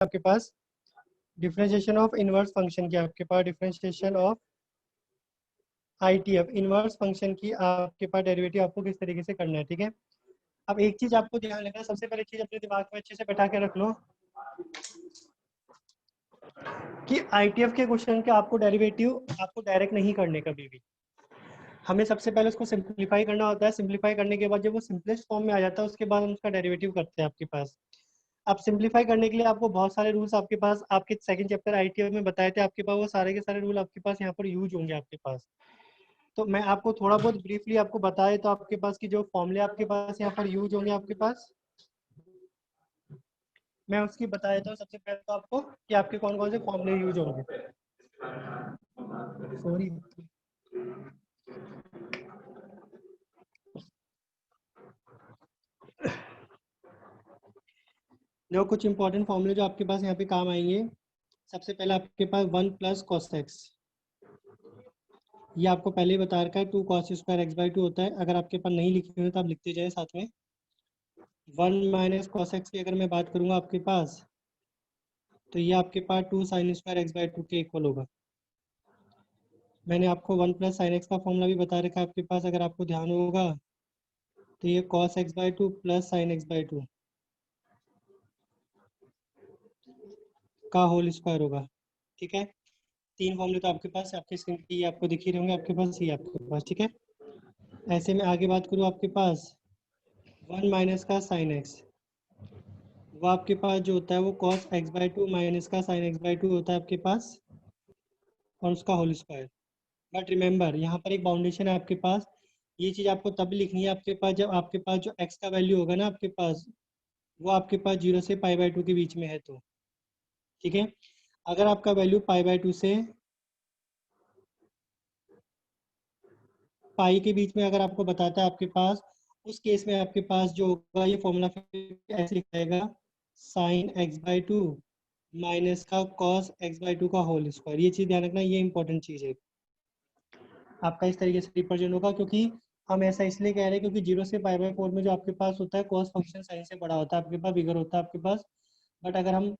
आपके पास differentiation of inverse function की, आपके पास differentiation of ITF inverse function की आपके पास डेरिवेटिव आपको किस तरीके से करना है। ठीक है, अब एक चीज आपको ध्यान रखना, सबसे पहले चीज अपने दिमाग में अच्छे से बैठा के रख लो कि ITF के क्वेश्चन के आपको डेरिवेटिव आपको डायरेक्ट नहीं करने कभी भी, हमें सबसे पहले उसको सिंप्लीफाई करना होता है। सिंप्लीफाई करने के बाद जब वो सिंपलेस्ट फॉर्म में आ जाता है उसके बाद हम उसका डेरिवेटिव करते हैं आपके पास। अब सिंप्लीफाई करने के लिए आपको बहुत सारे रूल्स आपके पास आपके सेकंड चैप्टर ITF में बताए थे, आपके पास वो सारे के सारे रूल आपके पास यहाँ पर यूज होंगे आपके पास। तो मैं आपको थोड़ा बहुत ब्रीफली आपको बताए तो आपके पास की जो फॉर्मूले आपके पास यहाँ पर यूज होंगे आपके पास, मैं उसकी बता देता हूँ। सबसे पहले तो आपको कि आपके कौन कौन से फॉर्मूले यूज होंगे। सॉरी, जो कुछ इंपॉर्टेंट फॉर्मूले जो आपके पास यहाँ पे काम आएंगे। सबसे पहले आपके पास 1 + cos x, ये आपको पहले ही बता रखा है 2 cos² x/2 होता है। अगर आपके पास नहीं लिखे हुए तो आप लिखते जाए साथ में। 1 - cos x की अगर मैं बात करूँगा आपके पास, तो ये आपके पास 2 sin² x/2 के इक्वल होगा। मैंने आपको 1 + sin x का फॉर्मूला भी बता रखा है आपके पास, अगर आपको ध्यान होगा तो ये cos x/2 + sin x/2 का होल स्क्वायर होगा। ठीक है, तीन फॉर्मूले तो आपके पास आपके स्क्रीन पे ये आपको दिख ही रहे होंगे आपके पास, ये आपके पास। ठीक है, ऐसे में आगे बात करूँ आपके पास 1 - का sin x, वो आपके पास जो होता है वो cos x/2 - का sin x/2 होता है आपके पास, और उसका होल स्क्वायर। बट रिमेंबर यहाँ पर एक बाउंडेशन है आपके पास, ये चीज़ आपको तब लिखनी है आपके पास जब आपके पास जो x का वैल्यू होगा ना आपके पास, वो आपके पास 0 से π/2 के बीच में है तो। ठीक है, अगर आपका वैल्यू π/2 से पाई के बीच में अगर आपको बताता है आपके पास, उस केस में आपके पास जो होगा ये फॉर्मूला फिर ऐसे लिखा जाएगा sin x/2 माइनस का cos x/2 का होल स्क्वायर। ये चीज़ ध्यान रखना, ये इंपॉर्टेंट चीज़ है आपका, इस तरीके से रिप्रेजेंट होगा। क्योंकि हम ऐसा इसलिए कह रहे हैं क्योंकि 0 से π/4 में जो आपके पास होता है cos फंक्शन साइन से बड़ा होता है आपके पास, बिगर होता है आपके पास। बट अगर हम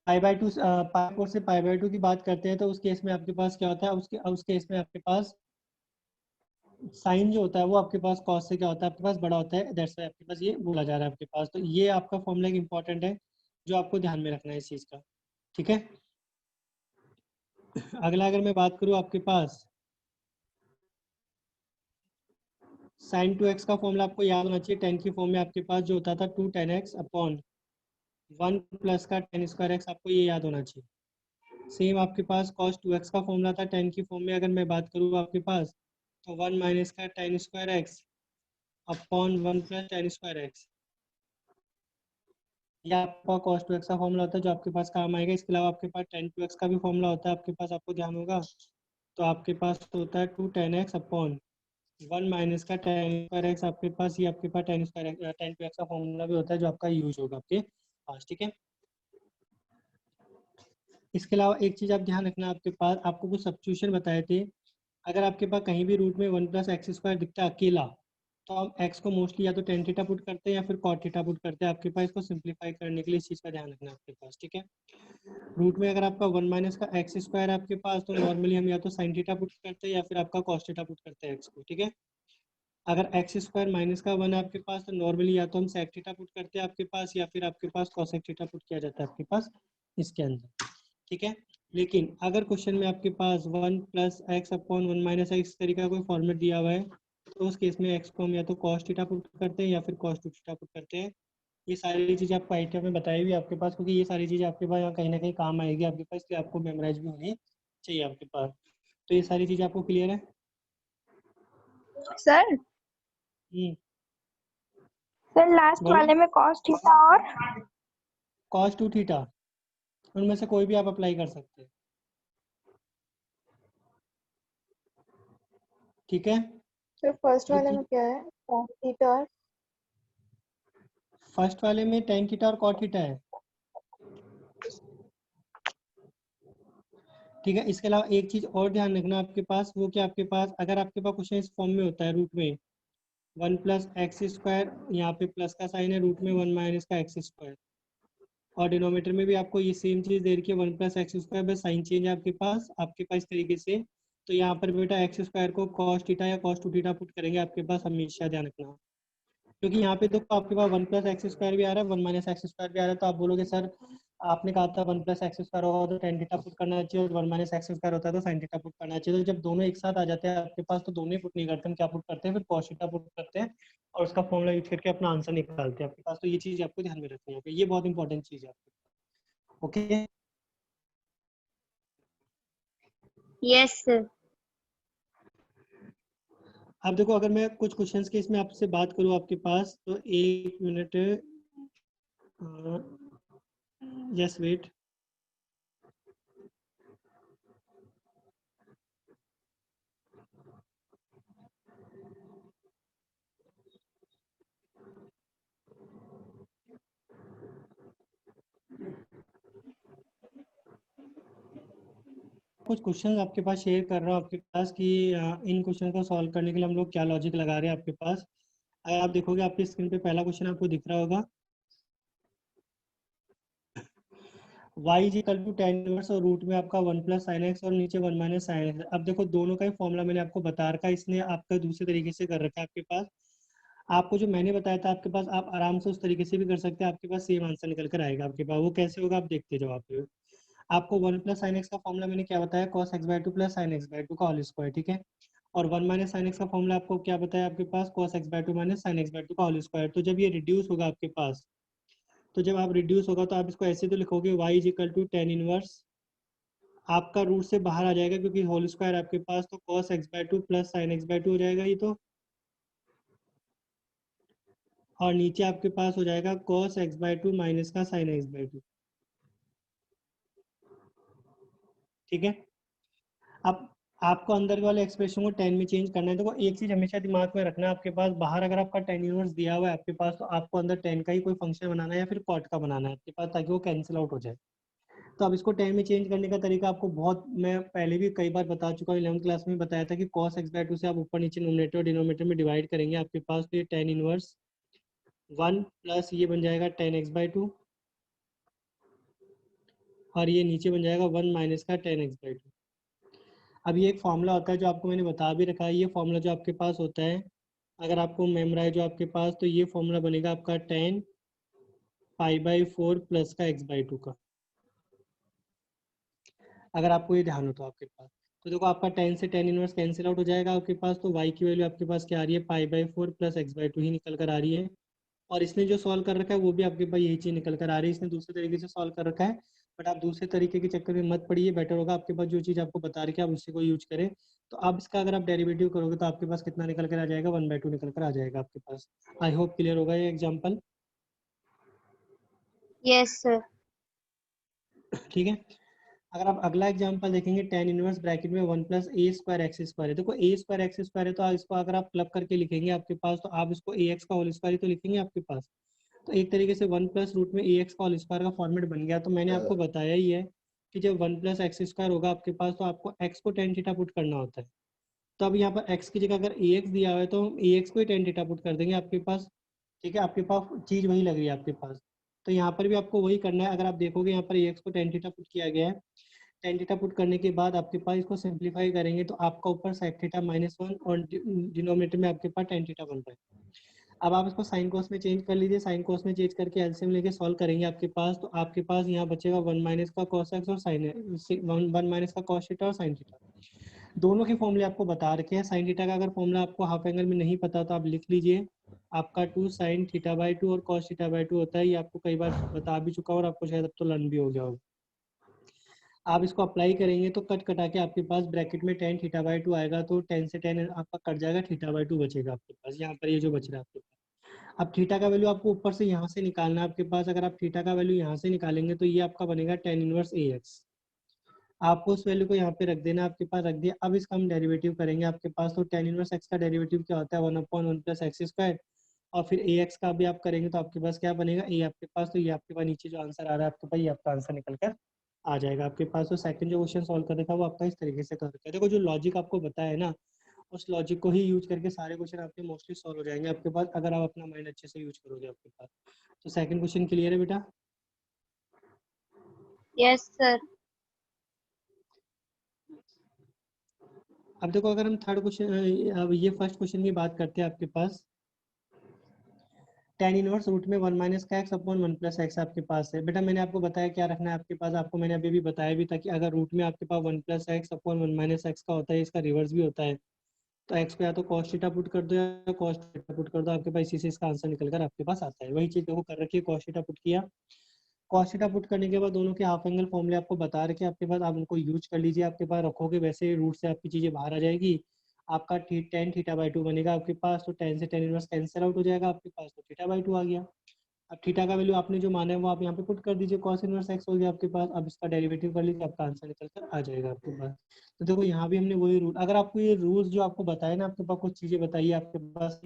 π/2 π/4 से π/2 की बात करते हैं तो उस केस में आपके पास क्या होता है, उस केस में आपके पास साइन जो होता है वो आपके पास कॉस से क्या होता है आपके पास बड़ा होता है, दैट्स व्हाई आपके पास ये बोला जा रहा है आपके पास। तो ये आपका फॉर्मूला एक इंपॉर्टेंट है जो आपको ध्यान में रखना है इस चीज़ का। ठीक है, अगला अगर मैं बात करूँ आपके पास sin 2x का फॉर्मूला आपको याद होना चाहिए। टेन की फॉर्म में आपके पास जो होता था 2 tan x अपॉन 1 + का tan² x, आपको ये याद होना चाहिए। सेम आपके पास cos 2x का फॉर्मूला था टेन की फॉर्म में, अगर मैं बात करूँ आपके पास तो 1 - का tan² x upon 1 + tan² x, ये आपका cos 2x का फॉर्मूला होता है जो आपके पास काम आएगा। इसके अलावा आपके पास tan 2x का भी फॉर्मूला होता है आपके पास, आपको ध्यान होगा। तो आपके पास तो होता है 2 tan x अपॉन 1 - का tan² x, आपके पास ये आपके पास tan 2x का फॉर्मूला भी होता है जो आपका यूज होगा आपके पास। ठीक है, इसके अलावा एक चीज़ आप ध्यान रखना, आपके पास आपको कुछ सब्स्टिट्यूशन बताए थे। अगर आपके पास कहीं भी रूट में 1 + x² दिखता है अकेला, तो हम x को मोस्टली या तो tan थीटा पुट करते हैं या फिर cot थीटा पुट करते हैं आपके पास। इसको सिंप्लीफाई करने के लिए इस चीज़ का ध्यान रखना आपके पास। ठीक है, रूट में अगर आपका 1 - का x² है आपके पास, तो नॉर्मली हम या तो sin थीटा पुट करते हैं या फिर आपका cos थीटा पुट करते हैं x को। ठीक है, अगर x² - का 1 है आपके पास, तो नॉर्मली या तो हम sec थीटा पुट करते हैं आपके पास या फिर आपके पास cosec थीटा पुट किया जाता है आपके पास इसके अंदर। ठीक है, लेकिन अगर क्वेश्चन में आपके पास 1 + x अपॉन 1 - x तरीके का कोई फॉर्मेट दिया हुआ है, तो उस केस में x को हम या तो cos थीटा पुट करते हैं या फिर cos 2 थीटा पुट करते हैं। ये सारी चीज़ें आपको ITF में बताई हुई आपके पास, क्योंकि ये सारी चीज़ें आपके पास यहाँ कहीं ना कहीं काम आएगी आपके पास, इसलिए आपको मेमोराइज भी होनी चाहिए आपके पास। तो ये सारी चीज़ें आपको क्लियर है सर? सर लास्ट बोलो। वाले में cos थीटा और cos 2 थीटा, उनमें से कोई भी आप अप्लाई कर सकते हैं। ठीक है, सर फर्स्ट वाले जो में क्या है? cos थीटा और फर्स्ट वाले में tan थीटा और cot थीटा है। ठीक है, इसके अलावा एक चीज और ध्यान रखना आपके पास, वो क्या आपके पास अगर आपके पास क्वेश्चन इस फॉर्म में होता है रूट में 1 + x², यहाँ पे प्लस का साइन है, रूट में 1 - का x², और डिनोमीटर में भी आपको ये सेम चीज दे रखी है 1+x², बस साइन चेंज है आपके पास इस तरीके से। तो यहाँ पर बेटा x² को cos थीटा या cos 2 थीटा पुट करेंगे आपके पास, हमेशा ध्यान रखना। क्योंकि यहाँ पे तो आपके पास 1+x² भी आ रहा है, 1 - x² भी आ रहा है, तो आप बोलोगे सर आपने कहा था 1+x² होगा तो tan थीटा पुट करना चाहिए, और 1 - x² होता है तो sin थीटा पुट करना चाहिए। तो जब दोनों एक साथ आ जाते हैं आपके पास तो दोनों ही पुट नहीं करते, हम क्या पुट करते हैं, फिर cos थीटा पुट करते हैं और उसका फॉर्मूला यूज करके अपना आंसर निकालते हैं आपके पास। तो ये चीज आपको ध्यान में रखनी है, ये बहुत इंपॉर्टेंट चीज है आपके पास। Okay, Yes, sir. अब देखो अगर मैं कुछ क्वेश्चंस की इसमें आपसे बात करूँ आपके पास, तो एक मिनट, जस्ट वेट। कुछ क्वेश्चन आपके पास शेयर कर रहा हूँ आपके पास कि इन क्वेश्चन को सॉल्व करने के लिए हम लोग क्या लॉजिक लगा रहे हैं आपके पास। अगर आप देखोगे आपकी स्क्रीन पे पहला क्वेश्चन आपको दिख रहा होगा, y is equal to tan inverse और रूट में आपका 1+sin x और नीचे 1 - sin x। अब देखो दोनों का ही फॉर्मूला मैंने आपको बता रखा है, इसने आपका दूसरे तरीके से कर रखा है आपके पास। आपको जो मैंने बताया था आपके पास, आप आराम से उस तरीके से भी कर सकते हैं, आपके पास सेम आंसर निकल कर आएगा आपके पास। वो कैसे होगा आप देखते जाओ आप। आपको 1+sin x का फॉर्मूला मैंने क्या बताया, cos x/2 + sin x/2 का होल स्क्वायर, ठीक है। और 1 - sin x का फॉर्मूला आपको क्या बताया आपके पास, cos x/2 - sin x/2 का होल स्क्वायर। तो जब ये रिड्यूस होगा आपके पास, तो जब आप रिड्यूस होगा तो आप इसको ऐसे तो लिखोगे y is equal to tan inverse, आपका रूट से बाहर आ जाएगा क्योंकि होल स्क्वायर आपके पास, तो cos x/2 + sin x/2 हो जाएगा ये तो। और नीचे आपके पास हो जाएगा cos x/2 माइनस का sin x/2, ठीक है। अब आपको अंदर वाले एक्सप्रेशन को टेन में चेंज करना है। देखो एक चीज हमेशा दिमाग में रखना है आपके पास, बाहर अगर आपका टेन इनवर्स दिया हुआ है आपके पास, तो आपको अंदर टेन का ही कोई फंक्शन बनाना है या फिर कॉट का बनाना है आपके पास, ताकि वो कैंसिल आउट हो जाए। तो अब इसको टेन में चेंज करने का तरीका आपको बहुत, मैं पहले भी कई बार बता चुका हूँ, 11th क्लास में बताया था कि cos x/2 से आप ऊपर नीचे नोमिनेटर और डिनोमिनेटर में डिवाइड करेंगे आपके पास, तो ये टेन इनवर्स 1 प्लस ये बन जाएगा tan x/2, और ये नीचे बन जाएगा 1 माइनस का tan x/2। अब ये एक फॉर्मूला होता है जो आपको मैंने बता भी रखा है, ये फॉर्मूला जो आपके पास होता है, अगर आपको मेमोराइज जो आपके पास, तो ये फॉर्मूला बनेगा आपका tan π/4 प्लस का x/2 का, अगर आपको ये ध्यान हो तो आपके पास। तो देखो आपका tan से tan इनवर्स कैंसिल आउट हो जाएगा आपके पास, तो y की वैल्यू आपके पास क्या आ रही है, π/4 प्लस x/2 ही निकल कर आ रही है। और इसने जो सॉल्व कर रखा है वो भी आपके पास यही चीज निकल कर आ रही है, इसने दूसरे तरीके से सॉल्व कर रखा है। बट आप दूसरे तरीके के चक्कर में मत पड़िए, बेटर होगा आपके पास जो चीज आपको बता रखी है आप उसी को यूज करें। तो अब इसका अगर आप डेरिवेटिव करोगे तो आपके पास कितना निकल कर आ जाएगा, 1/2 निकल कर आ जाएगा आपके पास। आई होप क्लियर होगा ये एग्जाम्पल, Yes, sir. ठीक है। अगर आप अगला एग्जांपल देखेंगे, tan इनवर्स ब्रैकेट में 1+a² x² है। देखो a² x² है, तो इसको अगर आप क्लब करके लिखेंगे आपके पास, तो आप इसको ax का होल स्क्वायर ही तो लिखेंगे आपके पास। तो एक तरीके से 1+ रूट में ax का होल स्क्वायर का फॉर्मेट बन गया। तो मैंने आपको बताया ही है कि जब 1+x² होगा आपके पास, तो आपको x को tan थीटा पुट करना होता है। तो अब यहाँ पर x की जगह अगर ax दिया हुआ है तो हम ax को ही tan थीटा पुट कर देंगे आपके पास, ठीक है। आपके पास चीज वही लग रही है आपके पास, तो यहाँ पर भी आपको वही करना है। अगर आप देखोगे यहाँ पर ax को tan थीटा पुट किया गया है, tan थीटा पुट करने के बाद आपके पास इसको सिंप्लीफाई करेंगे तो आपका ऊपर sec थीटा -1 और डिनोमिनेटर में आपके पास tan थीटा बन रहा है। अब आप इसको साइन कोस में चेंज कर लीजिए, साइन कोस में चेंज करके एलसीएम लेके सॉल्व करेंगे आपके पास, तो आपके पास यहाँ बचेगा 1 माइनस का cos x और साइन 1 माइनस का cos थीटा और साइन थीटा। दोनों के फॉर्मूले आपको बता रखे हैं। साइन थीटा का अगर फॉर्मूला आपको हाफ एंगल में नहीं पता तो आप लिख लीजिए, आपका 2 sin θ/2 और cos θ/2 होता है। ये आपको कई बार बता भी चुका और आपको शायद अब तो लर्न भी हो गया होगा। आप इसको अप्लाई करेंगे तो कट कटा के आपके पास ब्रैकेट में tan θ/2 आएगा, तो tan से tan आपका कट जाएगा, θ/2 बचेगा आपके पास, यहाँ पर ये जो बच रहा है आपके पास। अब थीटा का वैल्यू आपको ऊपर से यहाँ से निकालना है आपके पास। अगर आप थीटा का वैल्यू यहाँ से निकालेंगे तो ये आपका बनेगा tan इनवर्स ax। आपको उस वैल्यू को यहाँ पे रख देना, आपके पास रख दिया। अब इसका हम डेरिवेटिव करेंगे आपके पास, तो tan इनवर्स x का डेरिवेटिव क्या होता है, 1/1 + x²। और फिर ax का भी आप करेंगे तो आपके पास क्या बनेगा, a आपके पास। तो ये आपके पास नीचे जो आंसर आ रहा है आपके पास, ये आपका आंसर निकल कर आ जाएगा आपके पास। तो सेकंड जो क्वेश्चन सॉल्व करने का वो आपका इस तरीके से कर रखा है। देखो जो लॉजिक आपको बताया है ना, उस लॉजिक को ही यूज करके सारे क्वेश्चन आपके मोस्टली सॉल्व हो जाएंगे आपके पास, अगर आप अपना माइंड अच्छे से यूज करोगे आपके पास। तो सेकंड क्वेश्चन क्लियर है बेटा। Yes, sir. अब देखो, अगर हम थर्ड क्वेश्चन, अब ये फर्स्ट क्वेश्चन की बात करते हैं आपके पास, tan इनवर्स रूट में 1 माइनस का एक्स अपॉन 1 प्लस एक्स आपके पास है। बेटा मैंने आपको बताया क्या रखना है आपके पास, आपको मैंने अभी भी बताया भी था कि अगर रूट में आपके पास 1 plus x upon 1 minus x का होता है, इसका रिवर्स भी होता है, तो एक्स को या तो cos थीटा पुट कर दो या cos थीटा पुट कर दो, आपके पास इसी से इसका आंसर निकल कर आपके पास आता है। वही चीज़ देखो कर रखी है, cos थीटा पुट किया, cos थीटा पुट करने के बाद दोनों के हाफ एंगल फॉर्मूले आपको बता रखे आपके पास, आप उनको यूज कर लीजिए, आपके पास रखोगे वैसे रूट से आपकी चीज़ें बाहर आ जाएगी। आपका tan थीटा बाई 2 बनेगा आपके पास, तो tan से tan इनवर्स कैंसिल आउट हो जाएगा आपके पास, तो थीटा बाई 2 आ गया। अब थीटा का वैल्यू आपने जो माना है वो आप यहाँ पे पुट कर दीजिए, cos इनवर्स x हो गया आपके पास। अब इसका डेरिवेटिव कर लीजिए, आपका आंसर निकल कर आ जाएगा आपके पास। तो देखो यहाँ भी हमने वही रूल, अगर आपको ये रूल्स जो आपको बताए ना, आपके पास कुछ चीजें बताइए आपके पास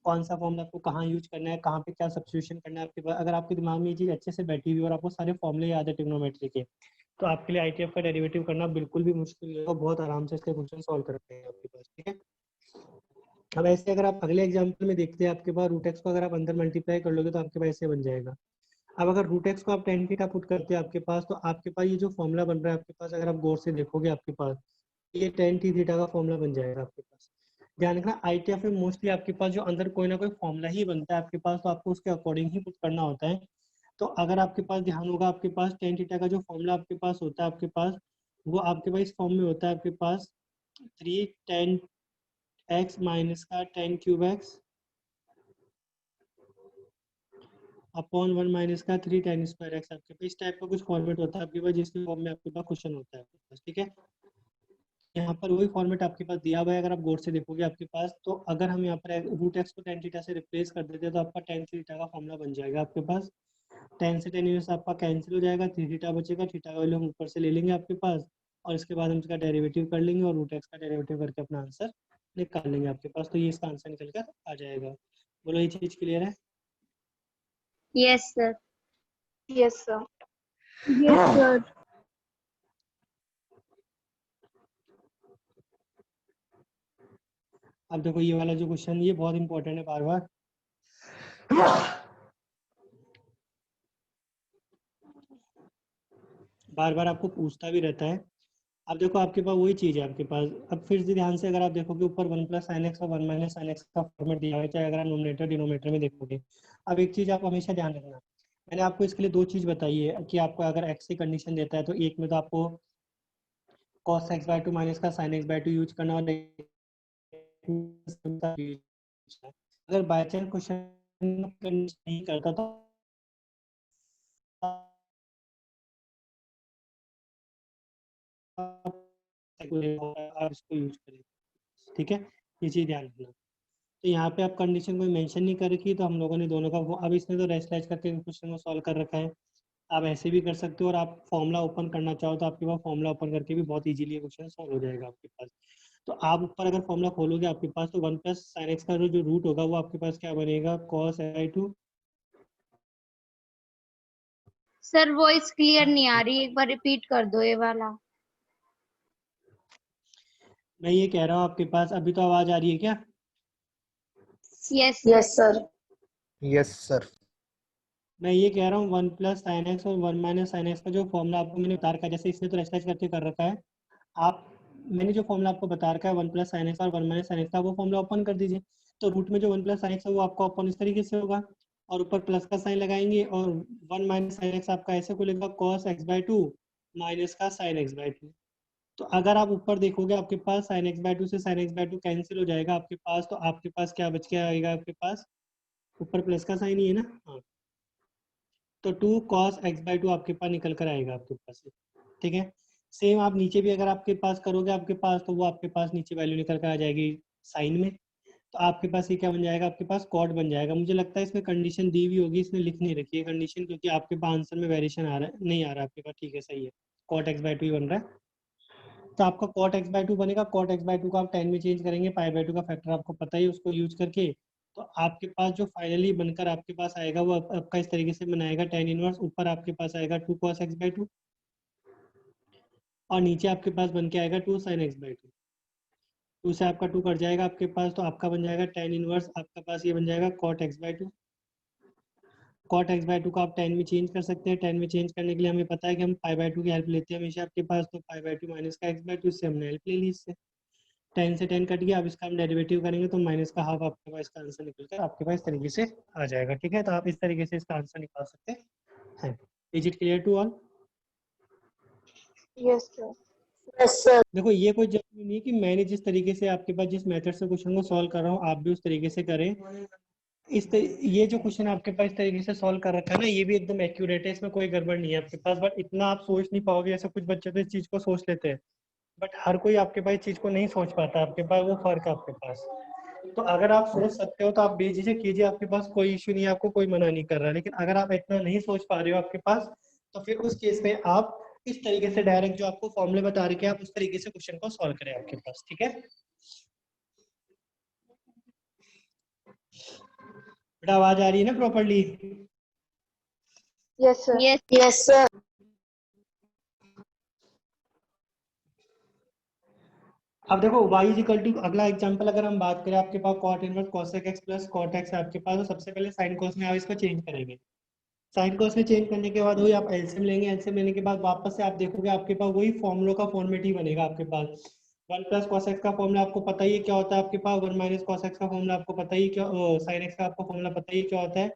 कौन सा फॉर्मूला आपको कहाँ यूज करना है, कहाँ पे क्या सब्स्टिट्यूशन करना है आपके पास, अगर आपके दिमाग में ये चीज अच्छे से बैठी हुई और आपको सारे फॉर्मूले याद है ट्रिग्नोमेट्री के, तो आपके लिए आईटीएफ का डेरिवेटिव करना बिल्कुल भी मुश्किल नहीं होगा, बहुत आराम से इसके क्वेश्चन सॉल्व कर सकते हैं आपके पास। ठीक है, अब ऐसे अगर आप अगले एग्जाम्पल में देखते हैं, आपके पास रूट एक्स को अगर आप अंदर मल्टीप्लाई कर लोगे तो आपके पास ऐसे बन जाएगा। अब अगर रूट एक्स को आप tan थीटा पुट करते हैं आपके पास, तो आपके पास ये जो फॉर्मूला बन रहा है आपके पास, अगर आप गौर से देखोगे आपके पास ये tan t थीटा का फॉर्मूला बन जाएगा आपके पास। ध्यान रखना आईटीएफ में मोस्टली आपके पास जो अंदर कोई ना कोई फॉर्मूला ही बनता है आपके पास, तो आपको उसके अकॉर्डिंग ही पुट करना होता है। तो अगर आपके पास ध्यान होगा, आपके पास tan थीटा का जो फॉर्मूला आपके पास होता है आपके पास, वो आपके पास इस फॉर्म में होता है आपके पास 3 tan x माइनस का tan cube x upon 1 minus का 3 tan स्क्वायर एक्स, आपके पास इस टाइप का कुछ फॉर्मेट होता है आपके पास, जिसके फॉर्म में आपके पास क्वेश्चन होता है आपके पास। ठीक है, यहाँ पर वही फॉर्मेट आपके पास दिया हुआ है, अगर आप गौर से देखोगे आपके पास, तो अगर हम यहाँ पर रूट एक्स को tan थीटा से रिप्लेस कर देते हैं तो आपका tan थीटा का फॉर्मूला बन जाएगा आपके पास। tan से tan इनवर्स आपका कैंसिल हो जाएगा, 3 थीटा बचेगा, थीटा का वैल्यू हम ऊपर से ले लेंगे आपके पास, और इसके बाद हम इसका डेरिवेटिव कर लेंगे और रूट एक्स का डेरिवेटिव करके अपना आंसर निकाल लेंगे आपके पास, तो ये इसका आंसर निकल कर आ जाएगा। बोलो ये चीज क्लियर है? Yes, sir. Yes, sir. Yes, sir. अब देखो ये वाला जो क्वेश्चन, ये बहुत इंपॉर्टेंट है, बार बार बार बार आपको पूछता भी रहता है। अब देखो आपके पास वही चीज है आपके पास, अब फिर से ध्यान से अगर आप देखोगे ऊपर 1 प्लस साइन एक्स और 1 माइनस साइन एक्स का फॉर्मेट दिया हुआ है, चाहे अगर आप नोमिनेटर डिनोमिनेटर में देखोगे। अब एक चीज आप हमेशा ध्यान रखना, मैंने आपको इसके लिए दो चीज बताई है कि आपको अगर एक्स की कंडीशन देता है तो एक में तो आपको cos x बाय 2 माइनस का sin x बाय 2 यूज करना, और अगर बाय चांस क्वेश्चन नहीं करता तो आप इसको यूज करें। ठीक है, ये चीज ध्यान रखना। तो यहाँ पे आप कंडीशन कोई मेंशन नहीं कर रखी, तो हम लोगों ने दोनों का अब इसने तो रेस्ट करके क्वेश्चन को सॉल्व कर रखा है, आप ऐसे भी कर सकते हो, और आप फॉर्मूला ओपन करना चाहो तो आपके पास फॉर्मूला ओपन करके भी बहुत इजीली क्वेश्चन सॉल्व हो जाएगा आपके पास। तो आप ऊपर अगर फॉर्मूला खोलोगे आपके पास, तो 1 प्लस साइन एक्स का जो रूट होगा वो आपके पास क्या बनेगा, cos x/2। Sir voice clear नहीं आ रही, एक बार रिपीट कर दो ये वाला। मैं ये कह रहा हूँ आपके पास अभी तो आवाज आ रही है क्या? Yes Yes, sir. sir. Yes sir. मैं ये कह रहा हूँ 1 प्लस साइन एक्स और 1 माइनस साइन एक्स का जो फॉर्मूला आपको मैंने बता रखा है, जैसे इसने तो रेस्टाइज करके कर रखा है, आप मैंने जो फॉर्मूला आपको बता रखा है 1 प्लस साइन एक्स और 1 माइनस साइन एक्स का, वो फॉर्मूला ओपन कर दीजिए। तो रूट में जो 1 प्लस साइन एक्स है वो आपका ओपन इस तरीके से होगा, और ऊपर प्लस का साइन लगाएंगे, और 1 माइनस साइन एक्स आपका ऐसे खुलेगा cos x/2 माइनस का sin x/2। तो अगर आप ऊपर देखोगे आपके पास sin x/2 से sin x/2 कैंसिल हो जाएगा आपके पास, तो आपके पास क्या बच के आएगा आपके पास, ऊपर प्लस का साइन ही है ना, हाँ, तो 2 cos x/2 आपके पास निकल कर आएगा आपके पास। ठीक है, सेम आप नीचे भी अगर आपके पास करोगे आपके पास, तो वो आपके पास नीचे वैल्यू निकल कर आ जाएगी साइन में, तो आपके पास ये क्या बन जाएगा, आपके पास कॉट बन जाएगा। मुझे लगता है इसमें कंडीशन दी हुई होगी, इसने लिख नहीं रखी है कंडीशन, क्योंकि आपके पास आंसर में वेरिएशन आ रहा है, नहीं आ रहा आपके पास। ठीक है, सही है, cot x/2 ही बन रहा है। तो आपका cot x/2 बनेगा, cot x/2 को आप 10 में चेंज करेंगे, π/2 का फैक्टर आपको पता ही है, उसको यूज करके तो आपके पास जो फाइनली बनकर आपके पास आएगा वो आपका इस तरीके से बनाएगा, tan इनवर्स ऊपर आपके पास आएगा 2 cos x/2, और नीचे आपके पास बन के आएगा 2 sin x/2। 2 से आपका 2 कट जाएगा आपके पास, तो आपका बन जाएगा tan इनवर्स, आपका पास ये बन जाएगा cot x/2, cot x by two को आप 10 में चेंज कर सकते हैं। 10 में चेंज करने के लिए हमें पता है कि हम पाई बाई टू की हेल्प लेते हैं हमेशा आपके पास, तो पाई बाई टू माइनस का एक्स बाई टू, इससे हमने हेल्प ले ली इससे। 10 से 10 कट गया, अब इसका हम डेरिवेटिव करेंगे तो माइनस का हाफ आपके पास इसका आंसर निकल कर आपके पास इस तरीके से आ जाएगा। ठीक है, तो आप इस तरीके से इसका आंसर निकाल सकते हैं। Is it clear to all? Yes, sir. देखो ये कोई जरूरी नहीं है कि मैंने जिस तरीके से आपके पास जिस मेथड से क्वेश्चन को सॉल्व कर रहा हूँ आप भी उस तरीके से करें। ये जो क्वेश्चन आपके पास इस तरीके से सॉल्व कर रखा है ना, ये भी एकदम एक्यूरेट है, इसमें कोई गड़बड़ नहीं है आपके पास, बट इतना आप सोच नहीं पाओगे। जैसे कुछ बच्चे तो इस चीज को सोच लेते हैं, बट हर कोई आपके पास इस चीज को नहीं सोच पाता, आपके पास वो फर्क है आपके पास। तो अगर आप सोच सकते हो तो आप बेझिझक कीजिए, आपके पास कोई इश्यू नहीं है, आपको कोई मना नहीं कर रहा है। लेकिन अगर आप इतना नहीं सोच पा रहे हो आपके पास, तो फिर उस केस में आप इस तरीके से डायरेक्ट जो आपको फॉर्मूले बता रहे हैं आप उस तरीके से क्वेश्चन को सॉल्व करें आपके पास। ठीक है बेटा, आवाज आ रही है ना properly? Yes, sir. Yes. Yes, sir. अब देखो y इज इक्वल टू, अगला एग्जांपल अगर हम बात करें, आपके पास cot inverse cosec x plus cot x है आपके पास, तो सबसे पहले sin cos में आप इसको चेंज करेंगे। साइन cos में चेंज करने के बाद वही आप एलसीएम लेंगे, एलसीएम लेने के बाद वापस से आप देखोगे आपके पास वही फॉर्मूलों का फॉर्मेट ही बनेगा आपके पास। 1 प्लस कॉस एक्स का फॉर्मूला आपको पता ही है क्या होता है आपके पास, 1 माइनस कॉस एक्स का फॉर्मूला आपको पता ही क्या, साइन एक्स का आपको फॉर्मूला पता ही क्या होता है।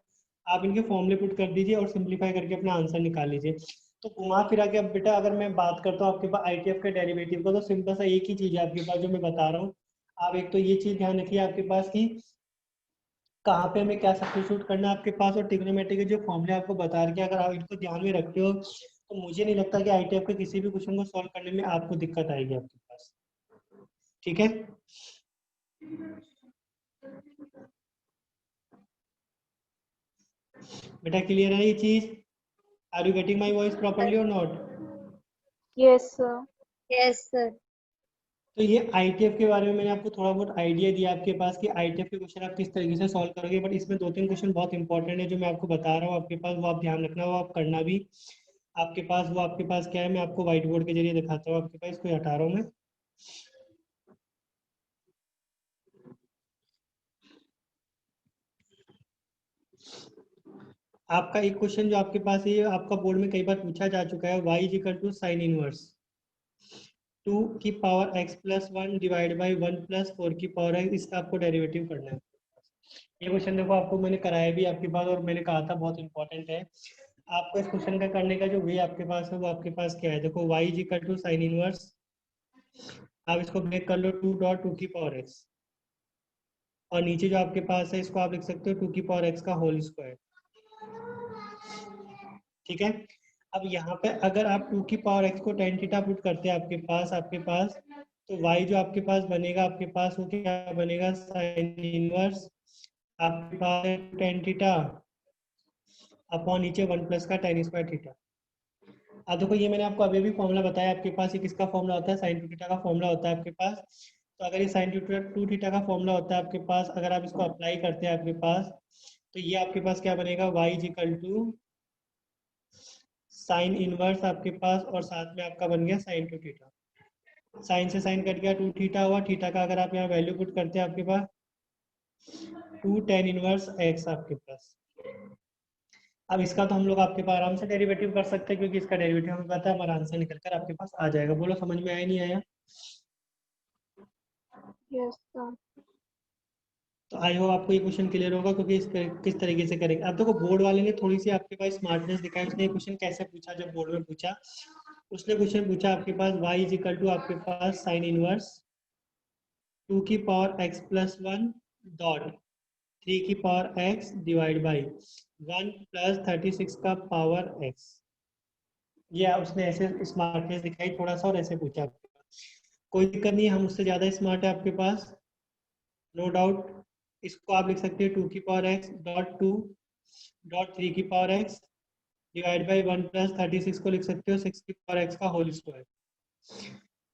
आप इनके फॉर्मूले पुट कर दीजिए और सिंप्लीफाई करके अपना आंसर निकाल लीजिए। तो घुमा फिरा के अब बेटा अगर मैं बात करता हूँ आपके पास आईटीएफ के डेरिवेटिव का, तो सिंपल सा एक ही चीज है आपके पास जो मैं बता रहा हूँ। आप एक तो ये चीज ध्यान रखिए आपके पास की कहाँ पे हमें क्या सब्स्टिट्यूट करना है आपके पास, और ट्रिग्नोमेट्री के जो फॉर्मूले आपको बता रहे हैं अगर आप इनको ध्यान में रखते हो तो मुझे नहीं लगता कि आईटीएफ के किसी भी क्वेश्चन को सॉल्व करने में आपको दिक्कत आएगी आपके पास। ठीक है, बेटा क्लियर है ये चीज? Are you getting my voice properly or not? Yes, sir. Yes, sir. तो ये आईटीएफ के बारे में मैंने आपको थोड़ा बहुत आइडिया दिया आपके पास कि आईटीएफ के क्वेश्चन आप किस तरीके से सॉल्व करोगे, बट इसमें 2-3 क्वेश्चन बहुत इंपॉर्टेंट है जो मैं आपको बता रहा हूँ आपके पास, वो आप ध्यान रखना, वो आप करना भी आपके पास। वो आपके पास क्या है, मैं आपको व्हाइट बोर्ड के जरिए दिखाता हूँ आपके पास, इसको हटा रहा हूँ मैं। आपका एक क्वेश्चन जो आपके पास है आपका बोर्ड में कई बार पूछा जा चुका है, y is equal to sine inverse 2 की power x plus 1 divide by 1 plus 4 की पावर x, इसका आपको डेरिवेटिव करना है। ये क्वेश्चन देखो आपको मैंने कराया भी आपके पास, और मैंने कहा था बहुत इंपॉर्टेंट है। आपको इस क्वेश्चन का करने का जो वे आपके पास है वो आपके पास क्या है, देखो y is equal to sine inverse, आप इसको ब्रेक कर लो 2 डॉट 2 की पावर x, और नीचे जो आपके पास है इसको आप लिख सकते हो 2 की पावर x का होल स्क्वायर। ठीक है, अब यहाँ पे अगर आप 2 की पावर x को tan थीटा पुट करते हैं आपके पास तो y जो आपके पास बनेगा आपके पास वो क्या बनेगा, साइन इनवर्स आपके पास है tan थीटा अपॉन नीचे 1 प्लस का tan स्क्वायर थीटा। अब देखो ये मैंने आपको अभी भी फॉर्मूला बताया आपके पास, ये किसका फॉर्मूला होता है, साइन टू थीटा का फॉर्मूला होता है आपके पास। तो अगर ये साइन टू थीटा का फॉर्मूला होता है आपके पास, अगर आप इसको अप्लाई करते हैं आपके पास, तो ये आपके पास क्या बनेगा, y is equal to sine inverse आपके पास, और साथ में आपका बन गया साइन टू थीटा। साइन से साइन कट गया, 2 थीटा हुआ, थीटा का अगर आप यहाँ वैल्यू पुट करते हैं आपके पास 2 tan इनवर्स x आपके पास। अब इसका तो हम लोग आपके पास आराम से डेरिवेटिव कर सकते हैं, क्योंकि इसका डेरिवेटिव हमें पता है, हमारा आंसर निकल कर आपके पास आ जाएगा। बोलो समझ में आया नहीं आया? Yes, sir. तो आई होप आपको ये क्वेश्चन क्लियर होगा, क्योंकि किस तरीके से करेंगे। अब देखो बोर्ड वाले ने थोड़ी सी आपके पास स्मार्टनेस दिखाई, उसने क्वेश्चन कैसे पूछा, जब बोर्ड में पूछा उसने क्वेश्चन पूछा आपके पास y इज इक्वल टू आपके पास साइन इनवर्स 2 की पावर x प्लस 1 डॉट 3 की power x divide by 1 plus 36 का पावर x। ये उसने ऐसे स्मार्टनेस दिखाई थोड़ा सा और ऐसे पूछा आपके पास। कोई दिक्कत नहीं है, हम उससे ज्यादा स्मार्ट है आपके पास, नो डाउट। इसको आप लिख सकते हैं 2 की पावर x डॉट 2 डॉट 3 की power x divide by 1 plus 36 को लिख सकते हो 6 की पावर x का होल स्क्वायर।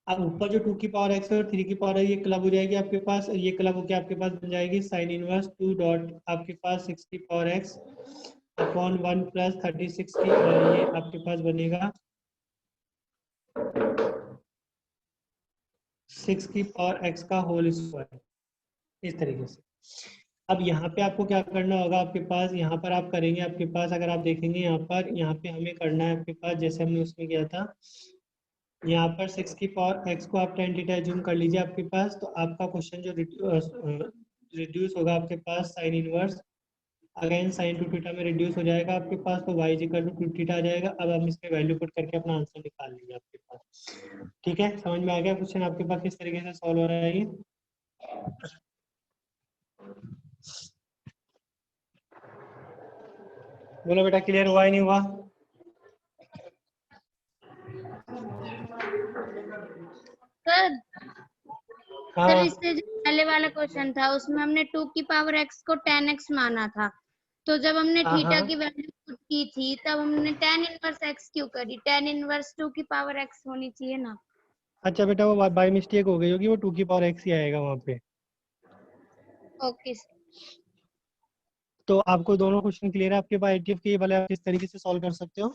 अब ऊपर जो 2 की पावर x है और 3 की पावर है ये क्लब हो जाएगी आपके पास, ये क्लब होकर आपके पास बन जाएगी साइन इनवर्स 2 डॉट आपके पास 6 की पावर x अपॉन 1 प्लस 36 की, ये आपके पास बनेगा 6 की पावर x का होल स्क्वायर, इस तरीके से। अब यहाँ पे आपको क्या करना होगा, आपके पास यहाँ पर आप करेंगे, आपके पास अगर आप देखेंगे यहाँ पे हमें करना है आपके पास, जैसे हमने उसमें किया था, यहाँ पर 6 की पावर x को आप tan थीटा एज्यूम कर लीजिए आपके पास, तो आपका क्वेश्चन जो रिड्यूस होगा आपके पास sine inverse again sine two theta में रिड्यूस हो जाएगा आपके पास, तो y इक्वल टू 2 थीटा आ जाएगा। अब हम इसमें वैल्यू पुट करके अपना आंसर निकाल लेंगे आपके पास। ठीक है, समझ में आ गया क्वेश्चन आपके पास किस तरीके से सॉल्व हो रहा है ये? बोलो बेटा, क्लियर हुआ ही नहीं हुआ? सर हाँ सर इससे जो पहले वाला क्वेश्चन था उसमें हमने 2 की पावर x को 10x माना था, तो जब हमने हाँ थीटा हाँ। की वैल्यू पुट की थी तब हमने tan इनवर्स x क्यों करी? tan इनवर्स 2 की पावर x होनी चाहिए ना। अच्छा बेटा, वो बाय मिस्टेक हो गई होगी, वो 2 की पावर x ही आएगा वहाँ पे। ओके तो आपको दोनों क्वेश्चन क्लियर है आपके पास आईटीएफ के, ये वाले आप किस तरीके से सॉल्व कर सकते हो?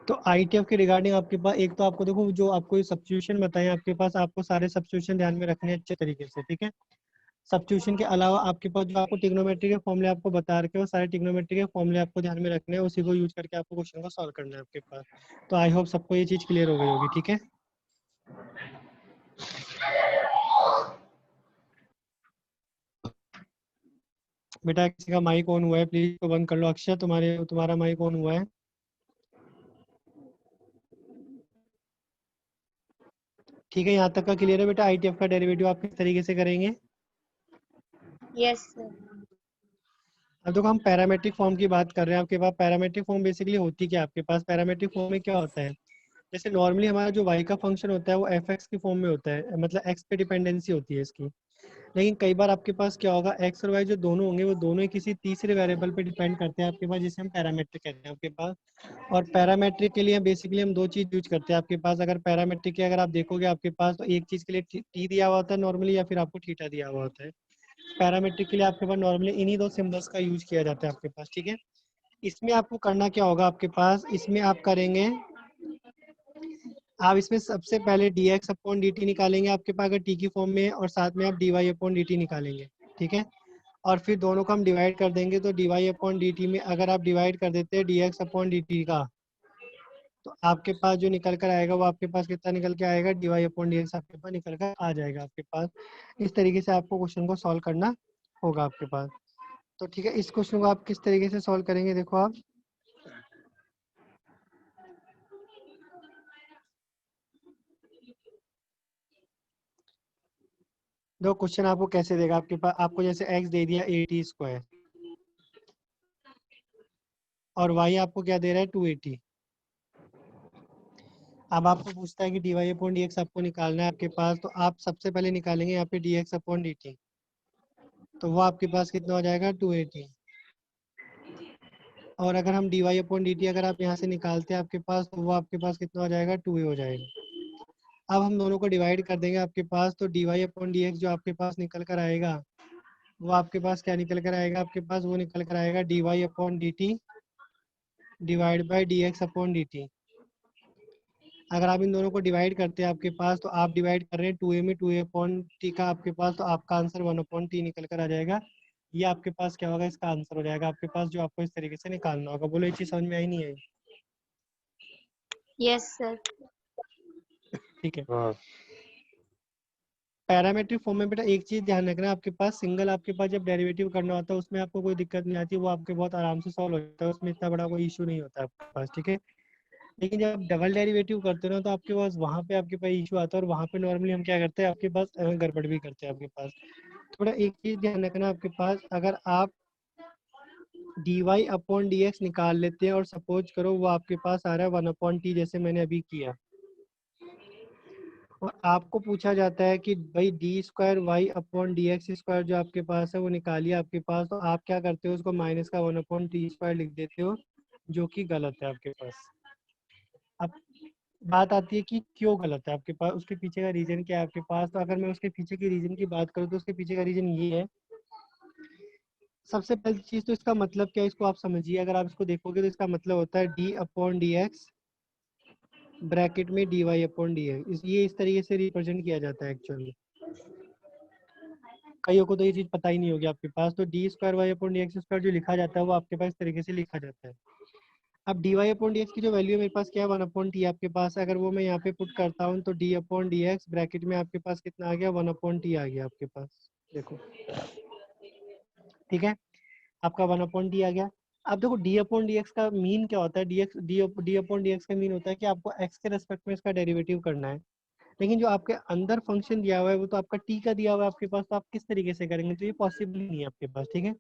तो आईटीएफ के रिगार्डिंग आपके पास एक तो आपको देखो, जो आपको सब्स्टिट्यूशन बताए आपके पास, आपको सारे सब्स्टिट्यूशन ध्यान में रखने हैं अच्छे तरीके से, ठीक है? सब्स्टिट्यूशन के अलावा आपके पास जो आपको ट्रिग्नोमेट्री के फॉर्मूले आपको बता रखे हो, सारे ट्रिग्नोमेट्री के फॉर्मूले आपको ध्यान में रखने हैं, उसी को यूज करके आपको क्वेश्चन को सॉल्व करना है आपके पास। तो आई होप सबको ये चीज क्लियर हो गई होगी, ठीक है? बेटा किसी का माइक ऑन हुआ है, प्लीज तो बंद कर लो। अक्षय तुम्हारा माइक ऑन हुआ है? ठीक है, यहाँ तक का क्लियर है बेटा? आईटीएफ का डेरिवेटिव आप किस तरीके से करेंगे? Yes sir. अब देखो, हम पैरामेट्रिक फॉर्म की बात कर रहे हैं आपके पास। पैरामेट्रिक फॉर्म बेसिकली होती क्या आपके पास? पैरामेट्रिक फॉर्म में क्या होता है, जैसे नॉर्मली हमारा जो y का फंक्शन होता है वो fx की फॉर्म में होता है, मतलब x पे डिपेंडेंसी होती है इसकी। लेकिन कई बार आपके पास क्या होगा, x और y जो दोनों होंगे वो दोनों ही किसी तीसरे वेरिएबल पे डिपेंड करते हैं आपके पास, जिसे हम पैरामेट्रिक कहते हैं आपके पास। और पैरामेट्रिक के लिए बेसिकली हम दो चीज यूज करते हैं आपके पास। अगर पैरामेट्रिक के अगर आप देखोगे आपके पास, तो एक चीज के लिए t दिया हुआ होता है नॉर्मली, या फिर आपको थीटा दिया हुआ होता है। पैरामेट्रिक के लिए आपके पास नॉर्मली इन्हीं दो सिंबल्स का यूज किया जाता है आपके पास, ठीक है? इसमें आपको करना क्या होगा आपके पास, इसमें आप करेंगे, आप इसमें सबसे पहले dx अपॉन dt निकालेंगे आपके पास अगर t की फॉर्म में है, और साथ में आप dy अपॉन dt निकालेंगे, ठीक है? और फिर दोनों को हम डिवाइड कर देंगे, तो dy अपॉन dt में अगर आप डिवाइड कर देते हैं dx अपॉन dt का, तो आपके पास जो निकल कर आएगा वो आपके पास कितना निकल के आएगा, dy अपॉन dx आपके पास निकल कर आ जाएगा आपके पास। इस तरीके से आपको क्वेश्चन को सॉल्व करना होगा आपके पास। तो ठीक है, इस क्वेश्चन को आप किस तरीके से सॉल्व करेंगे, देखो आप दो क्वेश्चन आपको कैसे देगा आपके पास, आपको जैसे x दे दिया 80² और y आपको क्या दे रहा है 280। अब आपको पूछता है कि dy अपॉन dx आपको निकालना है आपके पास, तो आप सबसे पहले निकालेंगे यहाँ पे dx अपॉन dt, तो वो आपके पास कितना हो जाएगा 280। और अगर हम dy अपॉन dt अगर आप यहाँ से निकालते हैं आपके पास, तो वो आपके पास कितना हो जाएगा 2a हो जाएगा। अब हम दोनों को डिवाइड कर देंगे आपके पास, तो dy अपॉन dx जो आपके पास निकल कर आएगा, वो आपके पास क्या निकल कर आएगा आपके पास, वो निकल कर आएगा dy upon dt divide by dx upon dt। अगर आप इन दोनों को डिवाइड करते हैं आपके पास, तो आप डिवाइड कर रहे हैं 2a में 2a अपॉन t का आपके पास, तो आपका आंसर 1 अपॉन t निकल कर आ जाएगा। ये आपके पास क्या होगा, इसका आंसर हो जाएगा आपके पास, जो आपको इस तरीके से निकालना होगा। बोलो, ये चीज समझ में आई नहीं आई? Yes sir. ठीक है। पैरामेट्रिक फॉर्म में बेटा एक चीज ध्यान रखना, आपके पास सिंगल आपके पास जब डेरिवेटिव करना होता है उसमें आपको कोई दिक्कत नहीं आती, वो आपके बहुत आराम से सॉल्व हो जाता है, उसमें इतना बड़ा कोई इशू नहीं होता आपके पास, ठीक है? लेकिन जब आप डबल डेरिवेटिव करते हो ना, तो आपके पास वहाँ पे आपके पास इशू आता है, और वहाँ पे नॉर्मली हम क्या करते हैं आपके पास गड़बड़ भी करते हैं आपके पास। थोड़ा एक चीज ध्यान रखना आपके पास, अगर आप dy अपॉन dx निकाल लेते हैं और सपोज करो वो आपके पास आ रहा है 1 अपॉन t, जैसे मैंने अभी किया, और आपको पूछा जाता है कि भाई d² y अपॉन dx² जो आपके पास है वो निकालिए आपके पास, तो आप क्या करते हो, उसको माइनस का 1 अपॉन t² लिख देते हो, जो कि गलत है आपके पास। अब बात आती है कि क्यों गलत है आपके पास, उसके पीछे का रीजन क्या है आपके पास। तो अगर मैं उसके पीछे की रीजन की बात करूँ, तो उसके पीछे का रीजन ये है, सबसे पहली चीज तो इसका मतलब क्या है, इसको आप समझिए। अगर आप इसको देखोगे तो इसका मतलब होता है d upon d x bracket में dy अपॉन डी एक्स, ये इस तरीके से रिप्रेजेंट किया जाता है एक्चुअली। कईयों को तो ये चीज़ पता ही नहीं होगी आपके पास। तो d square y upon d x square जो लिखा जाता है वो आपके पास इस तरीके से लिखा जाता है। अब d y upon d x की जो वैल्यू है मेरे पास क्या है, 1 अपॉन टी आपके पास। अगर वो मैं यहाँ पे पुट करता हूँ तो D upon d x bracket में आपके पास कितना आ गया, 1 अपॉन टी आ गया आपके पास, देखो। ठीक है, आपका 1 अपॉन टी आ गया। अब देखो डी अपॉन डी एक्स का मीन क्या होता है, डी अपॉन डी एक्स का मीन होता है कि आपको एक्स के रेस्पेक्ट में इसका डेरिवेटिव करना है। लेकिन जो आपके अंदर फंक्शन दिया हुआ है वो तो आपका टी का दिया हुआ है आपके पास, तो आप किस तरीके से करेंगे, तो ये पॉसिबल ही नहीं है आपके पास। ठीक है,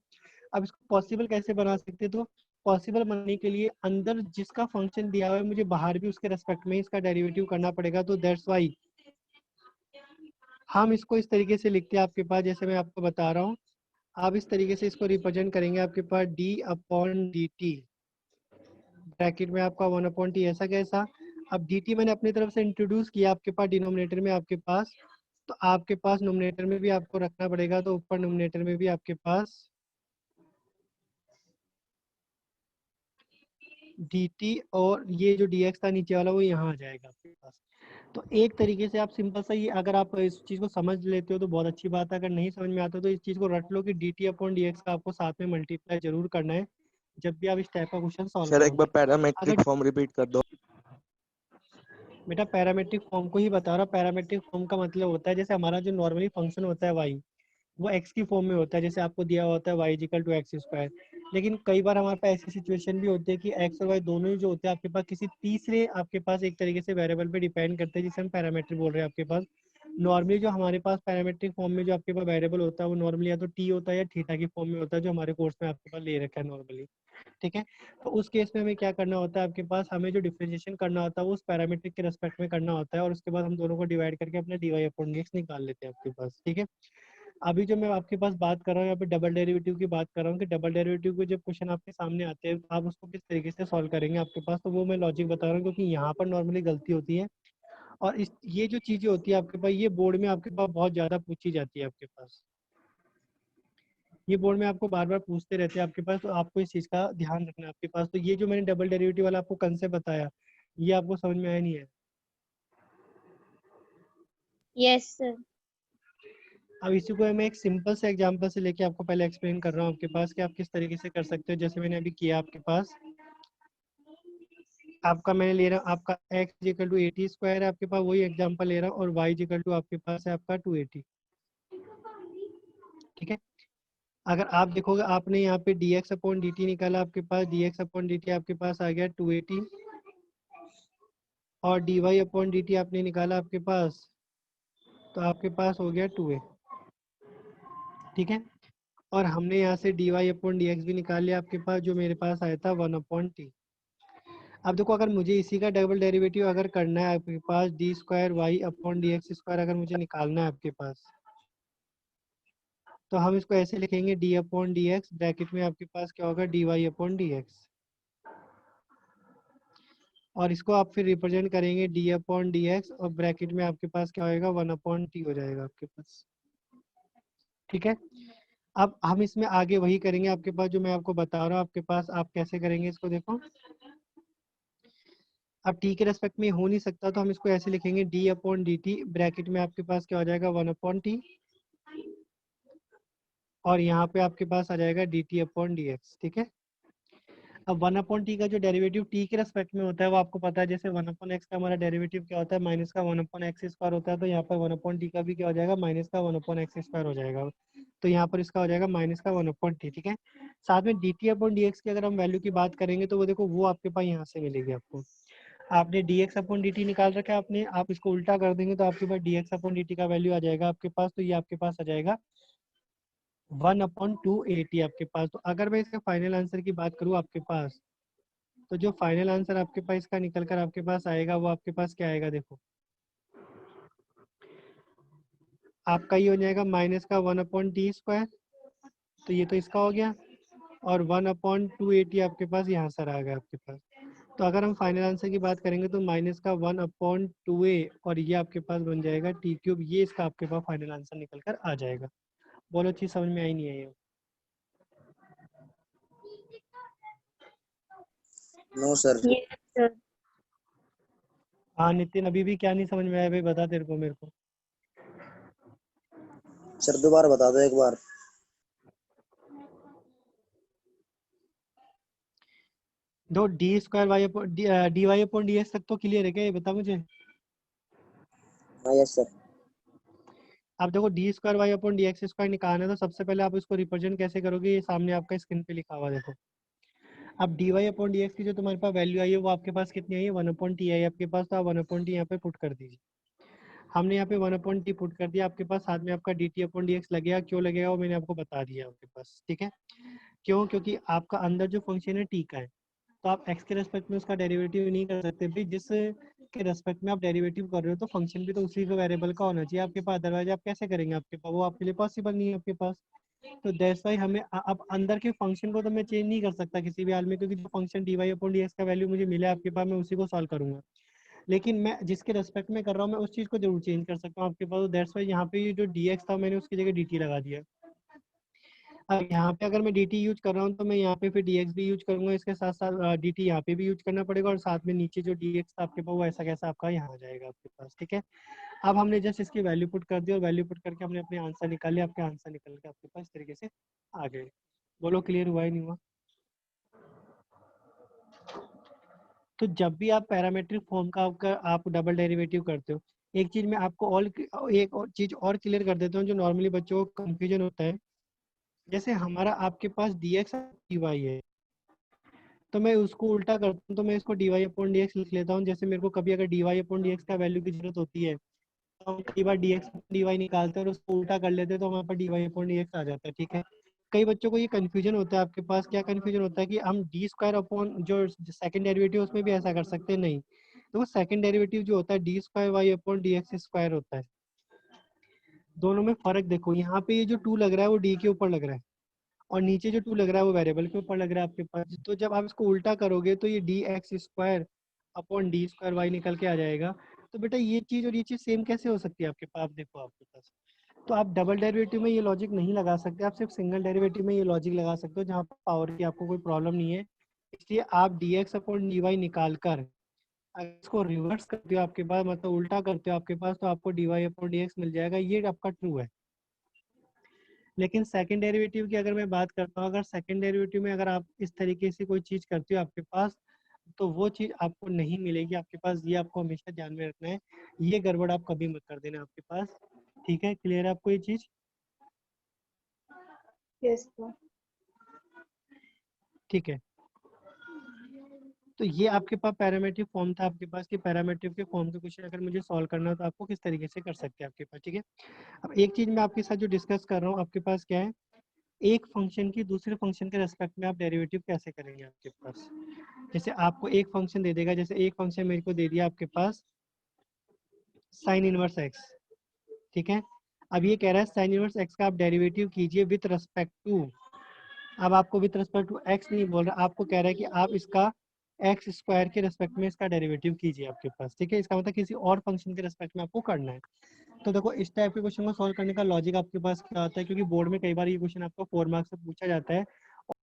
अब इसको पॉसिबल कैसे बना सकते हैं, तो पॉसिबल बनने के लिए अंदर जिसका फंक्शन दिया हुआ है मुझे बाहर भी उसके रेस्पेक्ट में इसका डेरिवेटिव करना पड़ेगा। तो दैट्स वाई हम इसको इस तरीके से लिखते हैं आपके पास, जैसे मैं आपको बता रहा हूँ। आप इस तरीके से इसको रिप्रेजेंट करेंगे आपके पास d upon d t, bracket में आपका 1 अपॉन टी, ऐसा कैसा। अब डी टी मैंने अपनी तरफ से इंट्रोड्यूस किया आपके पास डिनोमिनेटर में आपके पास, तो आपके पास नोमिनेटर में भी आपको रखना पड़ेगा। तो ऊपर नोमिनेटर में भी आपके पास dt और ये जो dx था नीचे वाला वो यहाँ आ जाएगा आपके पास। तो एक तरीके से आप सिंपल सा ये, अगर आप इस चीज़ को समझ लेते हो तो बहुत अच्छी बात है, अगर नहीं समझ में आता तो इस चीज़ को रट लो कि dt अपॉन dx का आपको साथ में मल्टीप्लाई जरूर करना है जब भी आप इस टाइप का क्वेश्चन सॉल्व सर एक करोगे। बार पैरामेट्रिक अगर फॉर्म रिपीट कर दो। बेटा पैरामेट्रिक फॉर्म को ही बता रहा, पैरामेट्रिक फॉर्म का मतलब होता है जैसे हमारा जो नॉर्मली फंक्शन होता है y, वो x की फॉर्म में होता है, जैसे आपको दिया होता है y equal to x square. लेकिन कई बार हमारे पास ऐसी सिचुएशन भी होती है कि x और y दोनों ही जो होते हैं आपके पास किसी तीसरे आपके पास एक तरीके से वेरिएबल पे डिपेंड करते हैं, जिसे हम पैरामीटर बोल रहे हैं आपके पास। नॉर्मली जो हमारे पास पैरामेट्रिक फॉर्म में जो आपके पास वेरिएबल होता है वो नॉर्मली या तो t होता है या थीटा की फॉर्म में होता है, जो हमारे कोर्स में आपके पास ले रखा है नॉर्मली। ठीक है, तो उस केस में हमें क्या करना होता है, आपके पास हमें जो डिफरेंशिएशन करना होता है वो उस पैरामीट्रिक के रेस्पेक्ट में करना होता है, और उसके बाद हम दोनों को डिवाइड करके अपने dy अपॉन dx निकाल लेते हैं आपके पास। ठीक है, अभी जो मैं आपके पास बात कर रहा हूँ यहाँ पे डबल डेरिवेटिव की बात कर रहा हूँ कि डबल डेरिवेटिव के जब क्वेश्चन आपके सामने आते हैं तो आप उसको किस तरीके से सॉल्व करेंगे आपके पास, तो वो मैं लॉजिक बता रहा हूँ क्योंकि यहाँ पर नॉर्मली गलती होती है। और इस ये जो चीजें होती है आपके पास, ये बोर्ड में आपके पास बहुत ज्यादा पूछी जाती है आपके पास, ये बोर्ड में आपको बार बार पूछते रहते हैं आपके पास, तो आपको इस चीज का ध्यान रखना है आपके पास। तो ये जो मैंने डबल डेरिवेटिव वाला आपको कंसेप्ट बताया, ये आपको समझ में आया नहीं है? Yes sir. अब इसी को मैं एक सिंपल से एग्जांपल से लेके आपको पहले एक्सप्लेन कर रहा हूँ आपके पास कि आप किस तरीके से कर सकते हो। जैसे मैंने अभी किया आपके पास, आपका मैंने ले रहा हूँ आपका x इक्वल टू 80 स्क्वायर है आपके पास, वही एग्जांपल ले रहा हूँ, और y इक्वल टू आपके पास है आपका 280। ठीक है, अगर आप देखोगे आपने यहाँ पे dx अपॉन dt निकाला, आपके पास dx अपॉन dt आपके पास आ गया 280, और dy अपॉन dt आपने निकाला आपके पास, तो आपके पास हो गया 2a। ठीक है, और हमने यहाँ से dy अपॉन dx भी निकाल लिया आपके पास, जो मेरे पास आया था 1 अपॉन टी। अब देखो अगर मुझे इसी का डबल डेरिवेटिव अगर करना है आपके पास, d square y upon d x square अगर मुझे निकालना है आपके पास, तो हम इसको ऐसे लिखेंगे d upon d x, bracket में आपके पास क्या होगा, d y upon d x, और इसको आप फिर रिप्रेजेंट करेंगे डी अपॉन डी एक्स, और ब्रैकेट में आपके पास क्या होएगा, 1 अपॉन टी हो जाएगा आपके पास। ठीक है, अब हम इसमें आगे वही करेंगे आपके पास जो मैं आपको बता रहा हूँ आपके पास। आप कैसे करेंगे इसको, देखो अब टी के रेस्पेक्ट में हो नहीं सकता, तो हम इसको ऐसे लिखेंगे d upon d t, bracket में आपके पास क्या हो जाएगा, 1 अपॉन टी, और यहाँ पे आपके पास आ जाएगा D T upon d x. ठीक है, अब 1 अपॉन टी का जो डेरिवेटिव टी के रेस्पेक्ट में होता है वो आपको पता है, जैसे 1 अपॉन एक्स का हमारा डेरिवेटिव क्या होता है, माइनस का 1 अपॉन एक्स स्क्वायर होता है, तो यहाँ पर 1 अपॉन टी का भी क्या हो जाएगा, माइनस का 1 अपॉन एक्स स्क्वायर हो जाएगा, तो यहाँ पर इसका हो जाएगा माइनस का 1 अपॉन टी। ठीक है, साथ में D T upon d x की अगर हम वैल्यू की बात करेंगे तो वो देखो वो आपके पास यहाँ से मिलेगी आपको। आपने dx अपॉन dt निकाल रखा है आपने, आप इसको उल्टा कर देंगे तो आपके पास dx अपॉन dt का वैल्यू आ जाएगा आपके पास, तो ये आपके पास आ जाएगा 1 अपॉन 280 आपके पास। तो अगर मैं इसके फाइनल आंसर की बात करूँ आपके पास, तो जो फाइनल आंसर आपके पास इसका निकल कर आपके पास आएगा वो आपके पास क्या आएगा, देखो आपका ये हो जाएगा माइनस का 1 अपॉन टी स्क्वायर, तो ये तो इसका हो गया, और 1 अपॉन 280 आपके पास यहाँ सर आ गया आपके पास। तो अगर हम फाइनल आंसर की बात करेंगे तो माइनस का 1 अपॉन 2a, और ये आपके पास बन जाएगा टी क्यूब, ये इसका आपके पास फाइनल आंसर निकल कर आ जाएगा। बोलो चीज समझ में आई नहीं आई? No sir. Yes sir. हाँ नितिन, अभी भी क्या नहीं समझ में आया भाई, बता तेरे को मेरे को। सर दोबारा बता दो एक बार। दो d square y upon d y upon d x तक तो क्लियर है क्या, ये बता मुझे। हाँ यस सर। आप देखो d square y upon d x square निकालना है तो सबसे पहले आप इसको रिप्रेजेंट कैसे करोगे, ये सामने आपका स्क्रीन पे लिखा हुआ देखो। अब d y upon d x की जो तुम्हारे पास वैल्यू आई है वो आपके पास कितनी आई है, 1/t आई है आपके पास, तो आप 1/t यहाँ पे पुट कर दीजिए। हमने यहाँ पे 1/t पुट कर दिया आपके पास, साथ में आपका D T upon d x लगेगा, क्यों लगेगा वो मैंने आपको बता दिया आपके पास, ठीक है। क्यों, क्योंकि आपका अंदर जो फंक्शन है टी का है, तो आप x के रेस्पेक्ट में उसका डेरिवेटिव नहीं कर सकते भाई, जिस के रेस्पेक्ट में आप डेरिवेटिव कर रहे हो तो फंक्शन भी तो उसी का वेरिएबल का होना चाहिए आपके पास, अदरवाइज आप कैसे करेंगे, आपके पास वो आपके लिए पॉसिबल नहीं है आपके पास। तो दैट्स वाई हमें अब अंदर के फंक्शन को तो मैं चेंज नहीं कर सकता किसी भी हाल में, क्योंकि जो function d y upon d x का वैल्यू मुझे मिला है आपके पास, मैं उसी को सॉल्व करूंगा। लेकिन मैं जिसके रेस्पेक्ट में कर रहा हूँ मैं उस चीज को जरूर चेंज कर सकता हूँ आपके पास, दैट्स वाई यहाँ पे जो डी एक्स था मैंने उसकी जगह डी टी लगा दिया। अब यहाँ पे अगर मैं dt यूज कर रहा हूँ तो मैं यहाँ पे फिर dx भी यूज करूंगा, इसके साथ साथ dt यहाँ पे भी यूज करना पड़ेगा, और साथ में नीचे जो dx था आपके पास वो ऐसा कैसा आपका यहाँ आ जाएगा आपके पास, ठीक है। अब हमने जस्ट इसकी वैल्यू पुट कर दी और वैल्यू पुट करके हमने अपने आंसर निकाल लिया, आपके आंसर निकल के आपके पास इस तरीके से आ गए। बोलो क्लियर हुआ है नहीं हुआ। तो जब भी आप पैरामेट्रिक फॉर्म का आप डबल डेरिवेटिव करते हो, एक चीज मैं आपको एक और चीज और क्लियर कर देता हूँ जो नॉर्मली बच्चों को कंफ्यूजन होता है। जैसे हमारा आपके पास dx dy है, तो मैं उसको उल्टा करता हूँ, तो मैं इसको dy अपॉन डी एक्स लिख लेता हूँ। जैसे मेरे को कभी अगर dy अपॉन डी एक्स का वैल्यू की जरूरत होती है तो हम कई बार dx dy निकालते हैं और उसको उल्टा कर लेते हैं, तो हमारे पास dy अपॉन डी एक्स आ जाता है, ठीक है। कई बच्चों को ये कंफ्यूजन होता है, आपके पास क्या कंफ्यूजन होता है कि हम डी स्क्वायर अपॉन जो सेकंड डेरिवेटिव उसमें भी ऐसा कर सकते हैं, नहीं। तो वो सेकंड डेरिवेटिव जो होता है d square y upon d x square होता है। दोनों में फर्क देखो, यहाँ पे ये जो 2 लग रहा है वो डी के ऊपर लग रहा है, और नीचे जो 2 लग रहा है वो वेरिएबल के ऊपर लग रहा है आपके पास। तो जब आप इसको उल्टा करोगे तो ये d x square upon d square y निकल के आ जाएगा। तो बेटा ये चीज़ और ये चीज़ सेम कैसे हो सकती है आपके पास, आप देखो आपके पास। तो आप डबल डेरिवेटिव में ये लॉजिक नहीं लगा सकते, आप सिर्फ सिंगल डेरिवेटिव में ये लॉजिक लगा सकते हो जहाँ पावर की आपको कोई प्रॉब्लम नहीं है। इसलिए आप d x upon d y निकाल कर अगर इसको रिवर्स करते हो आपके पास, मतलब उल्टा करते हो आपके पास, तो आपको d y upon d x मिल जाएगा, ये आपका ट्रू है। लेकिन सेकंड डेरिवेटिव की अगर मैं बात करता हूँ, अगर सेकंड डेरिवेटिव में अगर आप इस तरीके से कोई चीज़ करते हो आपके पास, तो वो चीज़ आपको नहीं मिलेगी आपके पास, ये आपको हमेशा ध्यान में रखना है। ये गड़बड़ आप कभी मत कर देना आपके पास, ठीक है। क्लियर है आपको ये चीज़। Yes sir. ठीक है, तो ये आपके पास पैरामेट्रिक फॉर्म था आपके पास, कि पैरामेट्रिक के फॉर्म के क्वेश्चन अगर मुझे सॉल्व करना हो तो आपको किस तरीके से कर सकते हैं आपके पास, ठीक है। अब एक चीज़ मैं आपके साथ जो डिस्कस कर रहा हूँ आपके पास क्या है, एक फंक्शन की दूसरे फंक्शन के रेस्पेक्ट में आप डेरिवेटिव कैसे करेंगे आपके पास। जैसे आपको एक फंक्शन दे देगा, जैसे एक फंक्शन मेरे को दे दिया आपके पास साइन इनवर्स एक्स, ठीक है। अब ये कह रहा है साइन इनवर्स एक्स का आप डेरिवेटिव कीजिए विथ रेस्पेक्ट टू, अब आपको विथ रेस्पेक्ट टू एक्स नहीं बोल रहा, आपको कह रहा है कि आप इसका एक्स स्क्वायर के रेस्पेक्ट में इसका डेरिवेटिव कीजिए आपके पास, ठीक है। इसका मतलब किसी और फंक्शन के रेस्पेक्ट में आपको करना है। तो देखो इस टाइप के क्वेश्चन को सॉल्व करने का लॉजिक आपके पास क्या आता है, क्योंकि बोर्ड में कई बार ये क्वेश्चन आपको 4 मार्क्स से पूछा जाता है,